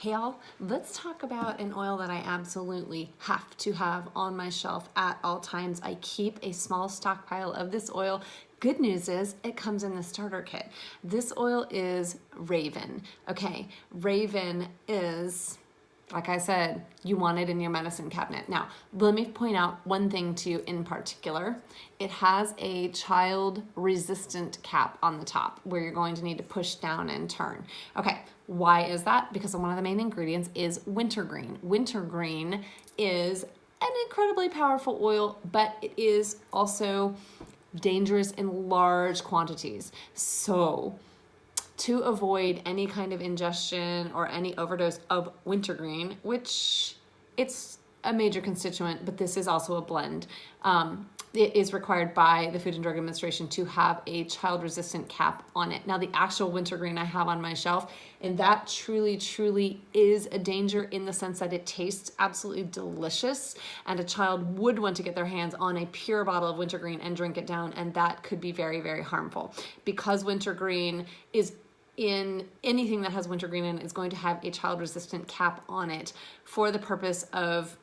Hey y'all, let's talk about an oil that I absolutely have to have on my shelf at all times. I keep a small stockpile of this oil. Good news is it comes in the starter kit. This oil is Raven. Okay, Raven is, like I said, you want it in your medicine cabinet. Now, let me point out one thing to you in particular. It has a child resistant cap on the top where you're going to need to push down and turn. Okay, why is that? Because one of the main ingredients is wintergreen. Wintergreen is an incredibly powerful oil, but it is also dangerous in large quantities. So, to avoid any kind of ingestion or any overdose of wintergreen, which it's a major constituent, but this is also a blend. It is required by the Food and Drug Administration to have a child-resistant cap on it. Now, the actual wintergreen I have on my shelf, and that truly is a danger in the sense that it tastes absolutely delicious, and a child would want to get their hands on a pure bottle of wintergreen and drink it down, and that could be very harmful. Because wintergreen is in anything that has wintergreen in it is going to have a child-resistant cap on it for the purpose of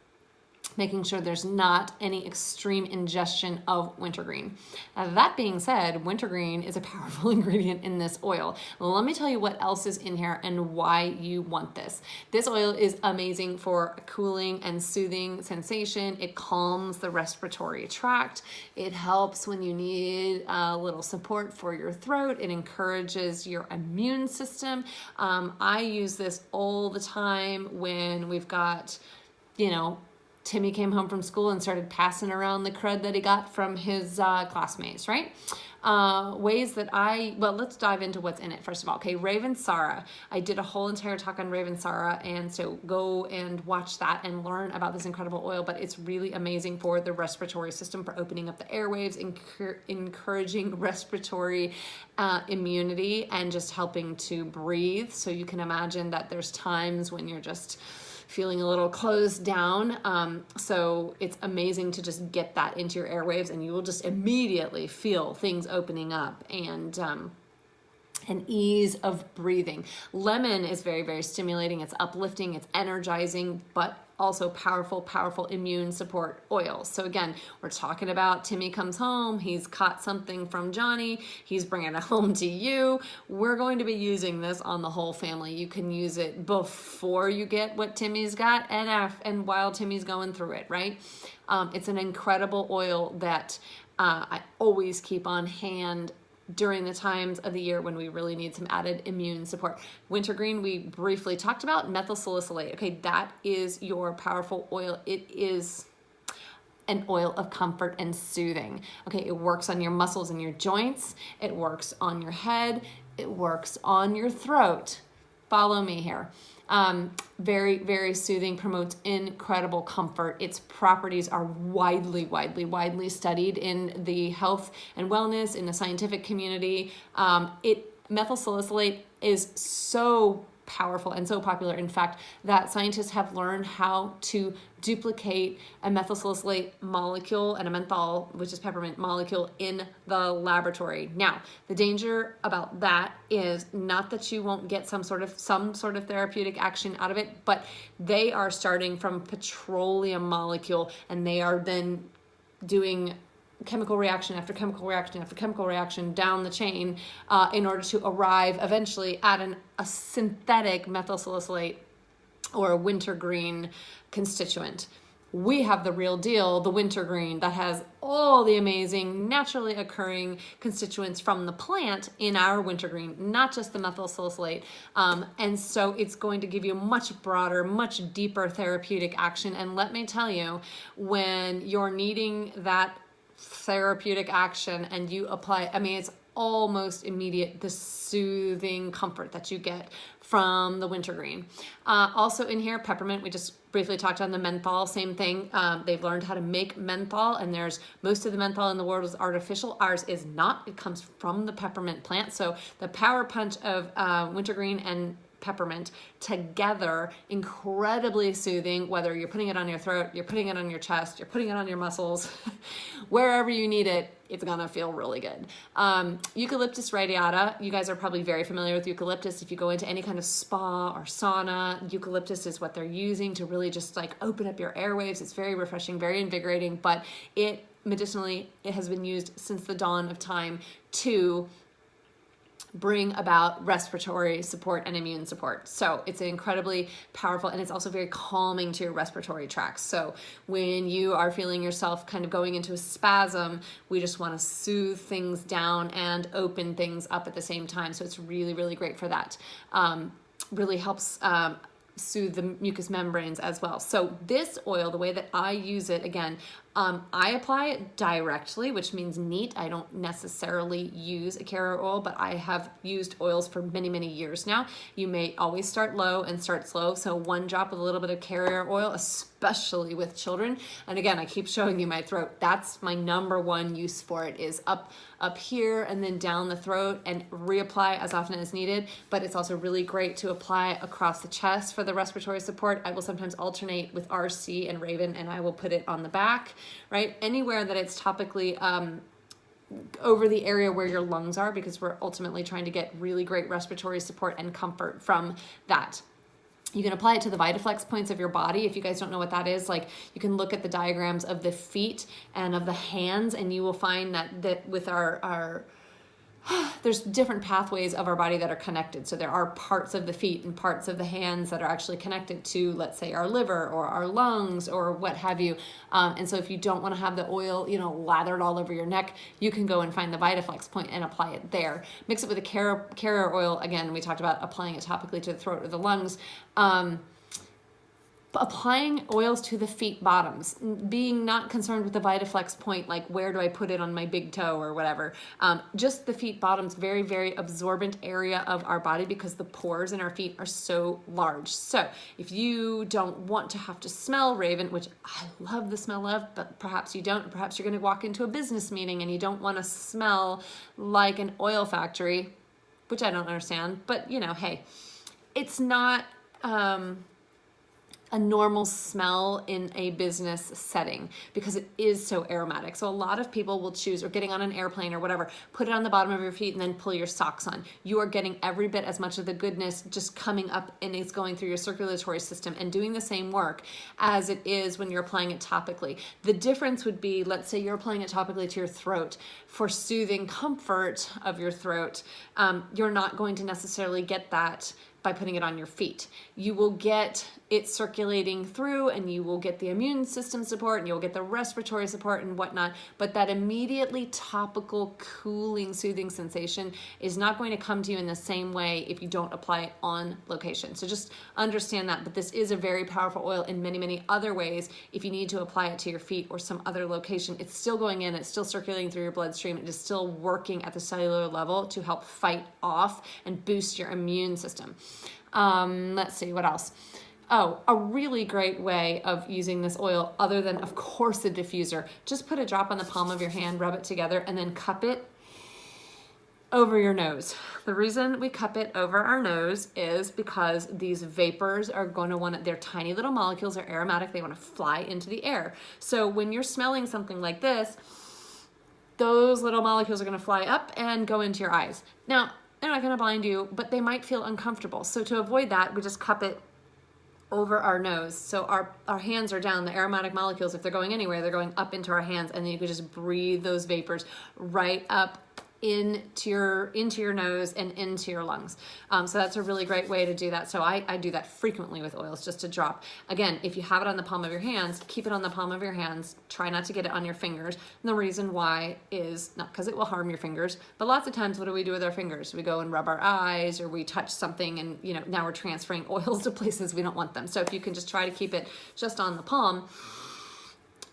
making sure there's not any extreme ingestion of wintergreen. That being said, wintergreen is a powerful ingredient in this oil. Let me tell you what else is in here and why you want this. This oil is amazing for a cooling and soothing sensation. It calms the respiratory tract. It helps when you need a little support for your throat. It encourages your immune system. I use this all the time when we've got, Timmy came home from school and started passing around the crud that he got from his classmates, right? Ways that let's dive into what's in it first of all. Okay, Raven Sara. I did a whole entire talk on Raven Sara, and so go and watch that and learn about this incredible oil, but it's really amazing for the respiratory system, for opening up the airwaves, encouraging respiratory immunity, and just helping to breathe. So you can imagine that there's times when you're just feeling a little closed down. So it's amazing to just get that into your airwaves, and you will just immediately feel things opening up and an ease of breathing. Lemon is very stimulating. It's uplifting, it's energizing, but also powerful immune support oils. So again, we're talking about Timmy comes home, he's caught something from Johnny, he's bringing it home to you. We're going to be using this on the whole family. You can use it before you get what Timmy's got and while Timmy's going through it, right? It's an incredible oil that I always keep on hand during the times of the year when we really need some added immune support. Wintergreen, we briefly talked about. Methyl salicylate, okay, that is your powerful oil. It is an oil of comfort and soothing. Okay, it works on your muscles and your joints. It works on your head. It works on your throat. Follow me here. Very soothing, promotes incredible comfort. Its properties are widely studied in the health and wellness, in the scientific community. Methyl salicylate is so powerful and so popular, in fact, that scientists have learned how to duplicate a methyl salicylate molecule and a menthol, which is peppermint, molecule in the laboratory. Now, the danger about that is not that you won't get some sort of therapeutic action out of it, but they are starting from petroleum molecule, and they are then doing chemical reaction after chemical reaction after chemical reaction down the chain in order to arrive eventually at a synthetic methyl salicylate or a wintergreen constituent. We have the real deal, the wintergreen, that has all the amazing naturally occurring constituents from the plant in our wintergreen, not just the methyl salicylate. And so it's going to give you much broader, much deeper therapeutic action. And let me tell you, when you're needing that therapeutic action and you apply, it's almost immediate, the soothing comfort that you get from the wintergreen. Also in here, peppermint, we just briefly talked on. The menthol, same thing. They've learned how to make menthol, and most of the menthol in the world is artificial. Ours is not. It comes from the peppermint plant. So the power punch of wintergreen and peppermint together, incredibly soothing, whether you're putting it on your throat, you're putting it on your chest, you're putting it on your muscles, wherever you need it, it's gonna feel really good. Eucalyptus radiata, you guys are probably very familiar with eucalyptus. If you go into any kind of spa or sauna, eucalyptus is what they're using to really just like open up your airwaves. It's very refreshing, very invigorating, but medicinally, it has been used since the dawn of time to bring about respiratory support and immune support. So it's incredibly powerful, and it's also very calming to your respiratory tracts. So when you are feeling yourself kind of going into a spasm, we just want to soothe things down and open things up at the same time. So it's really, really great for that. Really helps soothe the mucous membranes as well. So this oil, the way that I use it, again, I apply it directly, which means neat. I don't necessarily use a carrier oil, but I have used oils for many, many years now. You may always start low and start slow. So one drop with a little bit of carrier oil, especially with children. And again, I keep showing you my throat. That's my number one use for it, is up here and then down the throat, and reapply as often as needed. But it's also really great to apply across the chest for the respiratory support. I will sometimes alternate with RC and Raven, and I will put it on the back, right? Anywhere that it's topically over the area where your lungs are, because we're ultimately trying to get really great respiratory support and comfort from that. You can apply it to the VitaFlex points of your body. If you guys don't know what that is, like, you can look at the diagrams of the feet and of the hands, and you will find that with our there's different pathways of our body that are connected. So there are parts of the feet and parts of the hands that are actually connected to, let's say, our liver or our lungs or what have you. And so if you don't want to have the oil, lathered all over your neck, you can go and find the VitaFlex point and apply it there. Mix it with a carrier oil. Again, we talked about applying it topically to the throat or the lungs. Applying oils to the feet bottoms, being not concerned with the VitaFlex point, like where do I put it on my big toe or whatever. Just the feet bottoms, very, very absorbent area of our body, because the pores in our feet are so large. So if you don't want to have to smell Raven, which I love the smell of, but perhaps you don't, perhaps you're going to walk into a business meeting and you don't want to smell like an oil factory, which I don't understand, but hey, it's not a normal smell in a business setting, because it is so aromatic. So a lot of people will choose, or getting on an airplane or whatever, put it on the bottom of your feet and then pull your socks on. You are getting every bit as much of the goodness just coming up, and it's going through your circulatory system and doing the same work as it is when you're applying it topically. The difference would be, let's say you're applying it topically to your throat for soothing comfort of your throat. You're not going to necessarily get that by putting it on your feet. You will get it circulating through, and you will get the immune system support, and you'll get the respiratory support and whatnot, but that immediately topical cooling, soothing sensation is not going to come to you in the same way if you don't apply it on location. So just understand that. But this is a very powerful oil in many, many other ways. If you need to apply it to your feet or some other location, it's still going in, it's still circulating through your bloodstream, it is still working at the cellular level to help fight off and boost your immune system. Let's see, what else? Oh, a really great way of using this oil, other than, of course, the diffuser. Just put a drop on the palm of your hand, rub it together, and then cup it over your nose. The reason we cup it over our nose is because these vapors are going to want to, they're tiny little molecules, they're aromatic, they want to fly into the air. So when you're smelling something like this, those little molecules are going to fly up and go into your eyes. Now, they're not going to blind you, but they might feel uncomfortable. So to avoid that, we just cup it over our nose. So our hands are down. The aromatic molecules, if they're going anywhere, they're going up into our hands, and then you can just breathe those vapors right up into your nose and into your lungs. So that's a really great way to do that. So I do that frequently with oils, just a drop. Again, if you have it on the palm of your hands, keep it on the palm of your hands. Try not to get it on your fingers. And the reason why is not because it will harm your fingers, but lots of times, what do we do with our fingers? We go and rub our eyes, or we touch something, and now we're transferring oils to places we don't want them. So if you can just try to keep it just on the palm,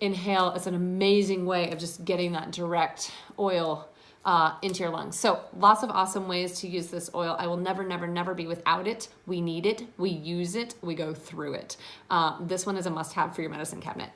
inhale. It's an amazing way of just getting that direct oil into your lungs. So lots of awesome ways to use this oil. I will never, never, never be without it. We need it. We use it. We go through it. This one is a must-have for your medicine cabinet.